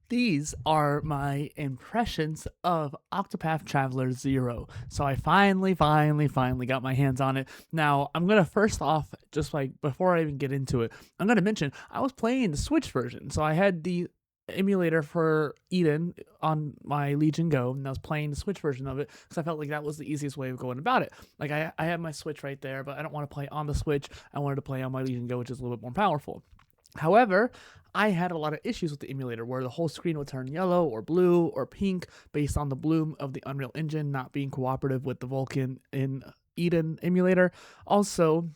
These are my impressions of Octopath Traveler 0. So I finally got my hands on it. Now, I'm going to first off, just like before I even get into it, I'm going to mention I was playing the Switch version. So I had the emulator for Eden on my Legion Go, and I was playing the Switch version of it because I felt like that was the easiest way of going about it. Like, I have my Switch right there, but I don't want to play on the Switch. I wanted to play on my Legion Go, which is a little bit more powerful. However, I had a lot of issues with the emulator where the whole screen would turn yellow or blue or pink based on the bloom of the Unreal Engine not being cooperative with the Vulkan in Eden emulator. Also,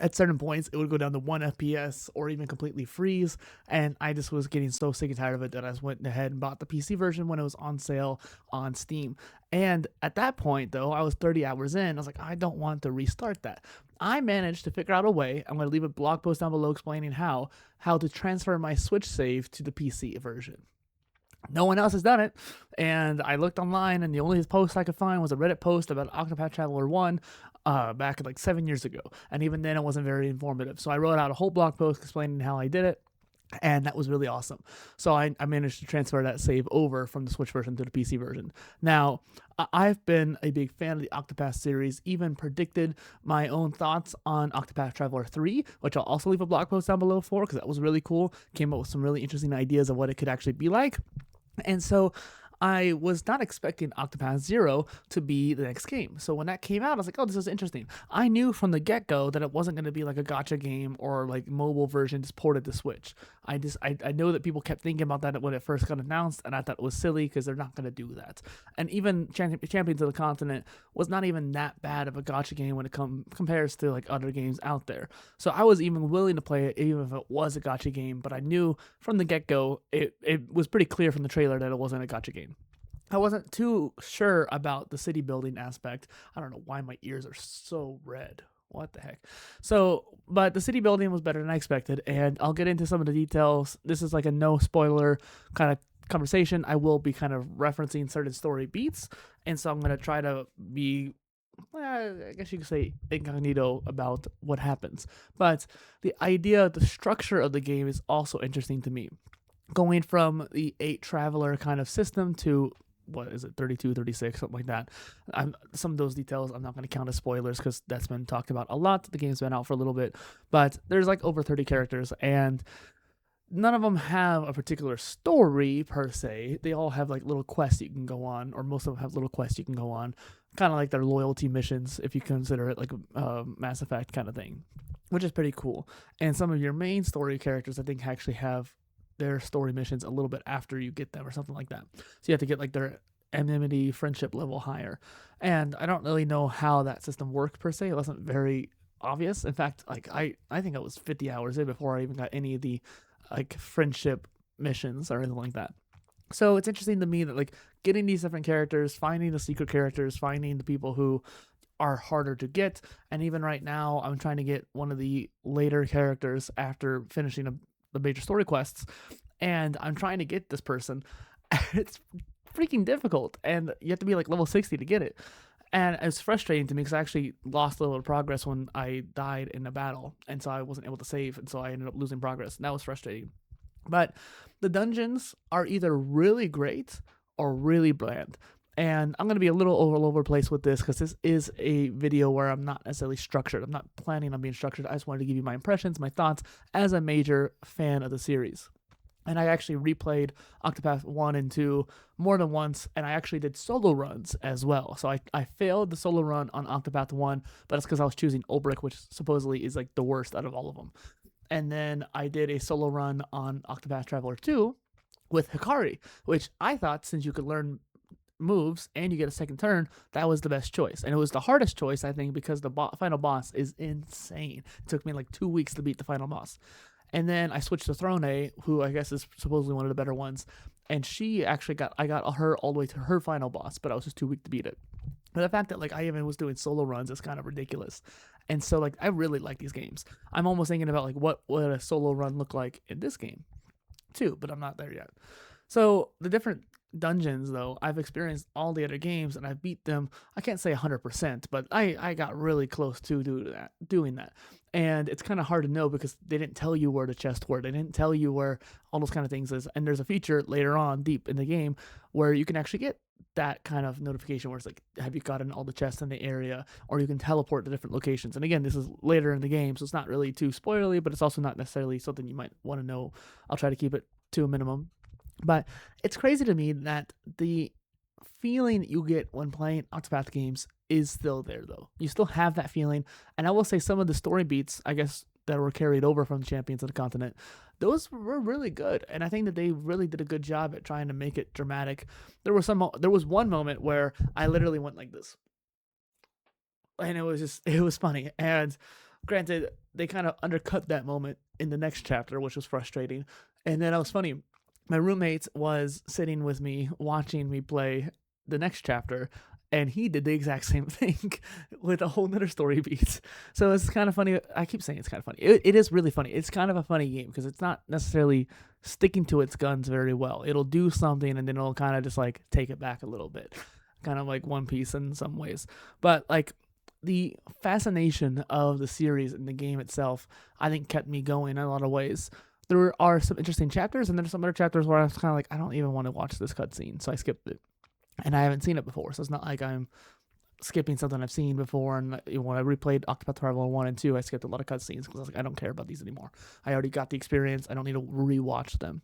at certain points, it would go down to 1 FPS or even completely freeze. And I just was getting so sick and tired of it that I just went ahead and bought the PC version when it was on sale on Steam. And at that point, though, I was 30 hours in. I was like, I don't want to restart that. I managed to figure out a way. I'm going to leave a blog post down below explaining how to transfer my Switch save to the PC version. No one else has done it, and I looked online, and the only post I could find was a Reddit post about Octopath Traveler 1 back like 7 years ago, and even then it wasn't very informative. So I wrote out a whole blog post explaining how I did it, and that was really awesome. So I managed to transfer that save over from the Switch version to the PC version. Now, I've been a big fan of the Octopath series, even predicted my own thoughts on Octopath Traveler 3, which I'll also leave a blog post down below for because that was really cool. Came up with some really interesting ideas of what it could actually be like. And so I was not expecting Octopath Zero to be the next game. So when that came out, I was like, oh, this is interesting. I knew from the get-go that it wasn't going to be like a gotcha game or like mobile version just ported to Switch. I know that people kept thinking about that when it first got announced, and I thought it was silly because they're not going to do that. And even Champions of the Continent was not even that bad of a gotcha game when it compares to like other games out there. So I was even willing to play it even if it was a gotcha game, but I knew from the get-go, it was pretty clear from the trailer that it wasn't a gotcha game. I wasn't too sure about the city building aspect. I don't know why my ears are so red. What the heck? So, but the city building was better than I expected, and I'll get into some of the details. This is like a no spoiler kind of conversation. I will be kind of referencing certain story beats, and so I'm going to try to be, I guess you could say, incognito about what happens. But the idea, the structure of the game is also interesting to me. Going from the 8 traveler kind of system to what is it, 32, 36, something like that. Some of those details I'm not going to count as spoilers because that's been talked about a lot. The game's been out for a little bit, but there's like over 30 characters, and none of them have a particular story per se. They all have like little quests you can go on, or most of them have little quests you can go on, kind of like their loyalty missions, if you consider it like a Mass Effect kind of thing, which is pretty cool. And some of your main story characters, I think, actually have their story missions a little bit after you get them or something like that. So you have to get like their enmity friendship level higher. And I don't really know how that system worked per se. It wasn't very obvious. In fact, like I think I was 50 hours in before I even got any of the like friendship missions or anything like that. So it's interesting to me that like getting these different characters, finding the secret characters, finding the people who are harder to get, and even right now I'm trying to get one of the later characters after finishing the major story quests, and I'm trying to get this person. It's freaking difficult, and you have to be like level 60 to get it. And it's frustrating to me because I actually lost a little bit of progress when I died in a battle, and so I wasn't able to save, and so I ended up losing progress, and that was frustrating. But the dungeons are either really great or really bland. And I'm going to be a little all over the place with this because this is a video where I'm not necessarily structured. I'm not planning on being structured. I just wanted to give you my impressions, my thoughts as a major fan of the series. And I actually replayed Octopath 1 and 2 more than once, and I actually did solo runs as well. So I failed the solo run on Octopath 1, but it's because I was choosing Ulbrich, which supposedly is like the worst out of all of them. And then I did a solo run on Octopath Traveler 2 with Hikari, which I thought, since you could learn moves and you get a second turn, that was the best choice. And it was the hardest choice, I think, because the final boss is insane. It took me like 2 weeks to beat the final boss. And then I switched to Throne, who I guess is supposedly one of the better ones. And she actually I got her all the way to her final boss, but I was just too weak to beat it. But the fact that like I even was doing solo runs is kind of ridiculous. And so like I really like these games. I'm almost thinking about like what would a solo run look like in this game too, but I'm not there yet. So the different dungeons, though, I've experienced all the other games and I've beat them. I can't say 100%, but I got really close to doing that. and it's kind of hard to know because they didn't tell you where the chests were. They didn't tell you where all those kind of things is. And there's a feature later on deep in the game where you can actually get that kind of notification where it's like, have you gotten all the chests in the area, or you can teleport to different locations. And again, this is later in the game, so it's not really too spoilery, but it's also not necessarily something you might want to know. I'll try to keep it to a minimum. But it's crazy to me that the feeling you get when playing Octopath games is still there, though. You still have that feeling. And I will say some of the story beats, I guess, that were carried over from Champions of the Continent, those were really good. And I think that they really did a good job at trying to make it dramatic. There was one moment where I literally went like this. And it was funny. And granted, they kind of undercut that moment in the next chapter, which was frustrating. And then it was funny. My roommate was sitting with me watching me play the next chapter, and he did the exact same thing with a whole nother story beat. So it's kind of funny. I keep saying it's kind of funny. It is really funny. It's kind of a funny game because it's not necessarily sticking to its guns very well. It'll do something and then it'll kind of just like take it back a little bit, kind of like One Piece in some ways. But like the fascination of the series and the game itself, I think kept me going in a lot of ways. There are some interesting chapters, and there's some other chapters where I was kind of like, I don't even want to watch this cutscene, so I skipped it. And I haven't seen it before, so it's not like I'm skipping something I've seen before. And when I replayed Octopath Traveler 1 and 2, I skipped a lot of cutscenes because I was like, I don't care about these anymore. I already got the experience. I don't need to rewatch them.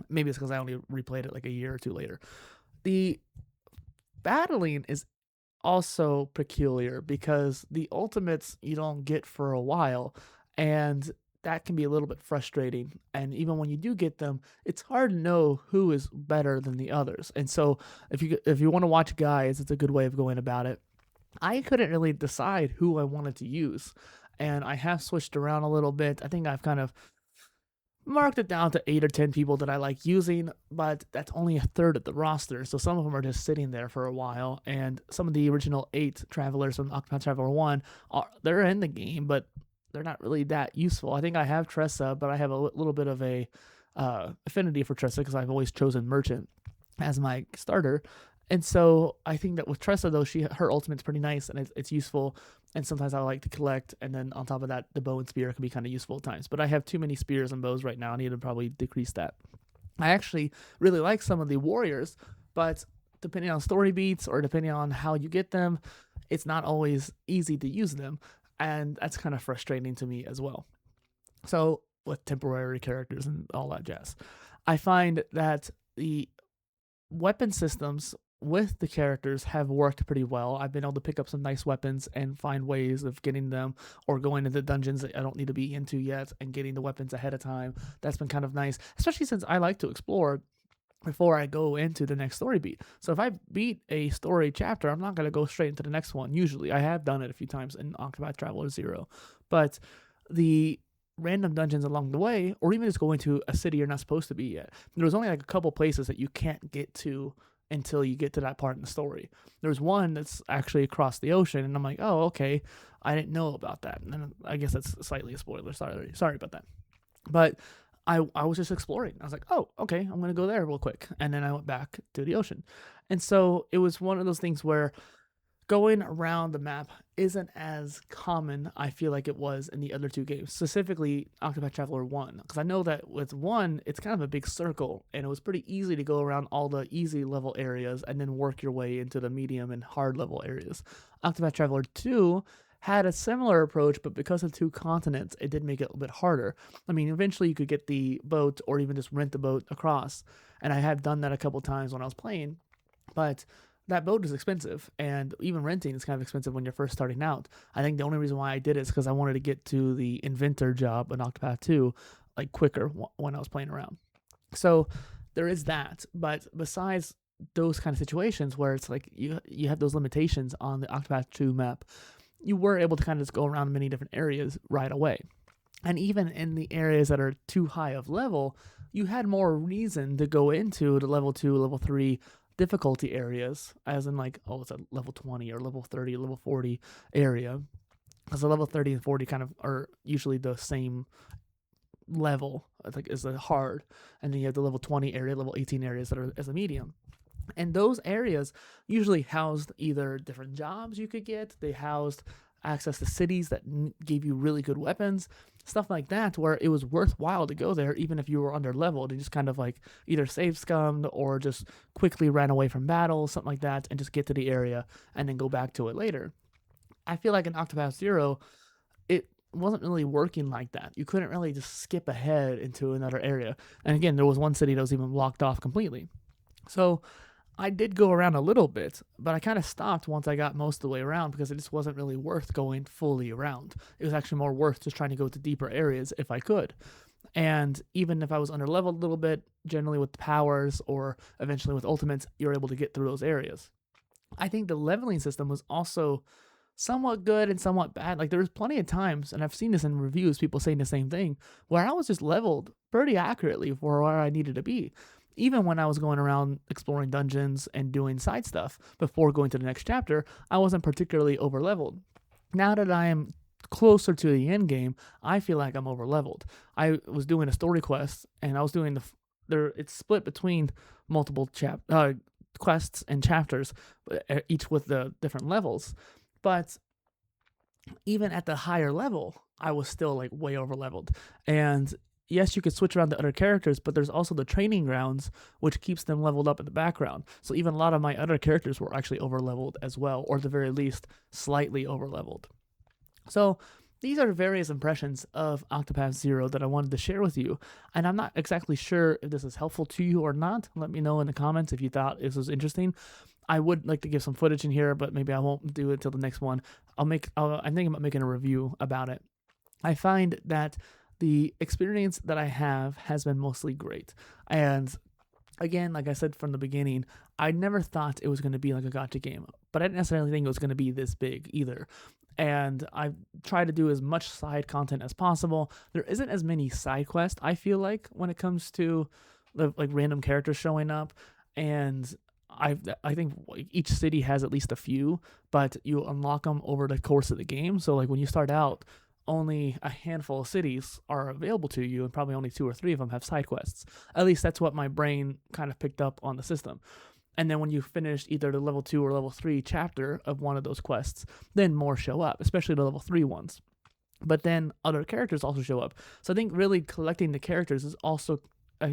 Maybe it's because I only replayed it like a year or two later. The battling is also peculiar because the ultimates you don't get for a while, and that can be a little bit frustrating. And even when you do get them, it's hard to know who is better than the others. And so if you want to watch guides, it's a good way of going about it. I couldn't really decide who I wanted to use, and I have switched around a little bit. I think I've kind of marked it down to 8 or 10 people that I like using, but that's only a third of the roster. So some of them are just sitting there for a while, and some of the original 8 travelers from Octopath Traveler 1 they're in the game, but they're not really that useful. I think I have Tressa, but I have a little bit of a affinity for Tressa because I've always chosen Merchant as my starter. And so I think that with Tressa, though, her ultimate's pretty nice and it's useful. And sometimes I like to collect. And then on top of that, the bow and spear can be kind of useful at times. But I have too many spears and bows right now. I need to probably decrease that. I actually really like some of the warriors, but depending on story beats or depending on how you get them, it's not always easy to use them. And that's kind of frustrating to me as well. So with temporary characters and all that jazz, I find that the weapon systems with the characters have worked pretty well. I've been able to pick up some nice weapons and find ways of getting them or going into dungeons that I don't need to be into yet and getting the weapons ahead of time. That's been kind of nice, especially since I like to explore before I go into the next story beat. So if I beat a story chapter, I'm not going to go straight into the next one. Usually, I have done it a few times in Octopath Traveler 0, but the random dungeons along the way, or even just going to a city you're not supposed to be yet, there's only like a couple places that you can't get to until you get to that part in the story. There's one that's actually across the ocean, and I'm like, oh, okay, I didn't know about that. And then I guess that's slightly a spoiler. Sorry about that. But I was just exploring. I was like, oh, okay, I'm going to go there real quick. And then I went back to the ocean. And so it was one of those things where going around the map isn't as common, I feel like it was in the other two games, specifically Octopath Traveler 1. Because I know that with 1, it's kind of a big circle, and it was pretty easy to go around all the easy level areas and then work your way into the medium and hard level areas. Octopath Traveler 2 had a similar approach, but because of 2 continents, it did make it a little bit harder. I mean, eventually you could get the boat or even just rent the boat across, and I have done that a couple times when I was playing, but that boat is expensive, and even renting is kind of expensive when you're first starting out. I think the only reason why I did it is because I wanted to get to the inventor job in Octopath 2 like quicker when I was playing around. So there is that, but besides those kind of situations where it's like you have those limitations on the Octopath 2 map, you were able to kind of just go around many different areas right away. And even in the areas that are too high of level, you had more reason to go into the level 2, level 3 difficulty areas, as in like, oh, it's a level 20 or level 30 or level 40 area. Because the level 30 and 40 kind of are usually the same level, like as a hard. And then you have the level 20 area, level 18 areas that are as a medium. And those areas usually housed either different jobs you could get, they housed access to cities that gave you really good weapons, stuff like that, where it was worthwhile to go there, even if you were under leveled, and just kind of like either save scummed or just quickly ran away from battle, something like that, and just get to the area and then go back to it later. I feel like in Octopath Zero, it wasn't really working like that. You couldn't really just skip ahead into another area. And again, there was one city that was even blocked off completely. So I did go around a little bit, but I kind of stopped once I got most of the way around because it just wasn't really worth going fully around. It was actually more worth just trying to go to deeper areas if I could. And even if I was under leveled a little bit, generally with powers or eventually with ultimates, you're able to get through those areas. I think the leveling system was also somewhat good and somewhat bad. Like there was plenty of times, and I've seen this in reviews, people saying the same thing, where I was just leveled pretty accurately for where I needed to be. Even when I was going around exploring dungeons and doing side stuff before going to the next chapter, I wasn't particularly over leveled. Now that I am closer to the end game, I feel like I'm over leveled. I was doing a story quest, and I was doing it's split between multiple quests and chapters, each with the different levels. But even at the higher level, I was still like way over leveled. And yes, you could switch around to other characters, but there's also the training grounds, which keeps them leveled up in the background. So even a lot of my other characters were actually over leveled as well, or at the very least, slightly over leveled. So these are various impressions of Octopath Zero that I wanted to share with you. And I'm not exactly sure if this is helpful to you or not. Let me know in the comments if you thought this was interesting. I would like to give some footage in here, but maybe I won't do it till the next one. I'm thinking about making a review about it. I find that the experience that I have has been mostly great. And again, like I said from the beginning, I never thought it was going to be like a gacha game, but I didn't necessarily think it was going to be this big either. And I try to do as much side content as possible. There isn't as many side quests, I feel like, when it comes to like random characters showing up. And I think each city has at least a few, but you unlock them over the course of the game. So like when you start out, only a handful of cities are available to you, and probably only 2 or 3 of them have side quests. At least that's what my brain kind of picked up on the system. And then when you finish either the level 2 or level 3 chapter of one of those quests, then more show up, especially the level 3 ones. But then other characters also show up. So I think really collecting the characters is also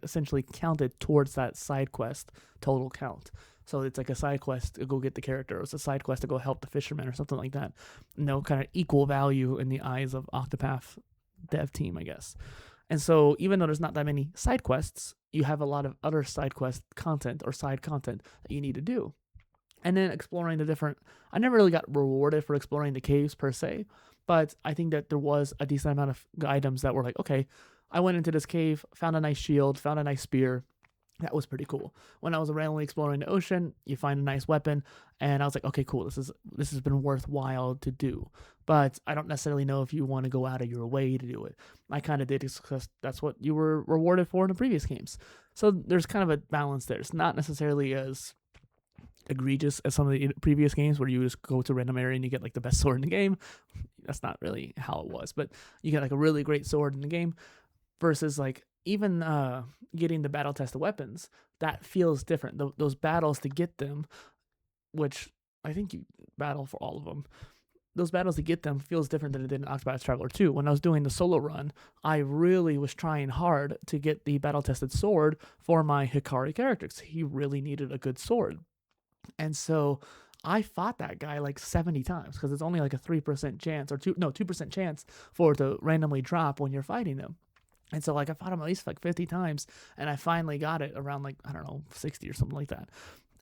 essentially counted towards that side quest total count. So it's like a side quest to go get the character, or it's a side quest to go help the fisherman or something like that. No kind of equal value in the eyes of Octopath dev team, I guess. And so even though there's not that many side quests, you have a lot of other side quest content or side content that you need to do. And then exploring the different, I never really got rewarded for exploring the caves per se, but I think that there was a decent amount of items that were like, okay, I went into this cave, found a nice shield, found a nice spear. That was pretty cool. When I was randomly exploring the ocean, you find a nice weapon, and I was like, okay, cool. This has been worthwhile to do. But I don't necessarily know if you want to go out of your way to do it. I kind of did because that's what you were rewarded for in the previous games. So there's kind of a balance there. It's not necessarily as egregious as some of the previous games where you just go to a random area and you get like the best sword in the game. That's not really how it was, but you get like a really great sword in the game versus like even getting the battle tested weapons. That feels different. Those battles to get them, which I think you battle for all of them, those battles to get them feels different than it did in Octopath Traveler 2. When I was doing the solo run, I really was trying hard to get the battle tested sword for my Hikari character because he really needed a good sword. And so I fought that guy like 70 times because it's only like a 3% chance or 2% chance for it to randomly drop when you're fighting him. And so like I fought him at least like 50 times, and I finally got it around like, I don't know, 60 or something like that.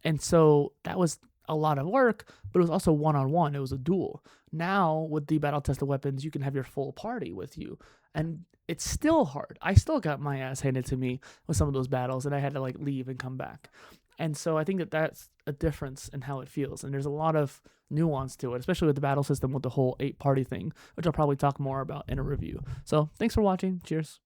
And so that was a lot of work, but it was also one-on-one. It was a duel. Now with the battle tested weapons, you can have your full party with you. And it's still hard. I still got my ass handed to me with some of those battles, and I had to like leave and come back. And so I think that that's a difference in how it feels. And there's a lot of nuance to it, especially with the battle system with the whole 8-party thing, which I'll probably talk more about in a review. So thanks for watching. Cheers.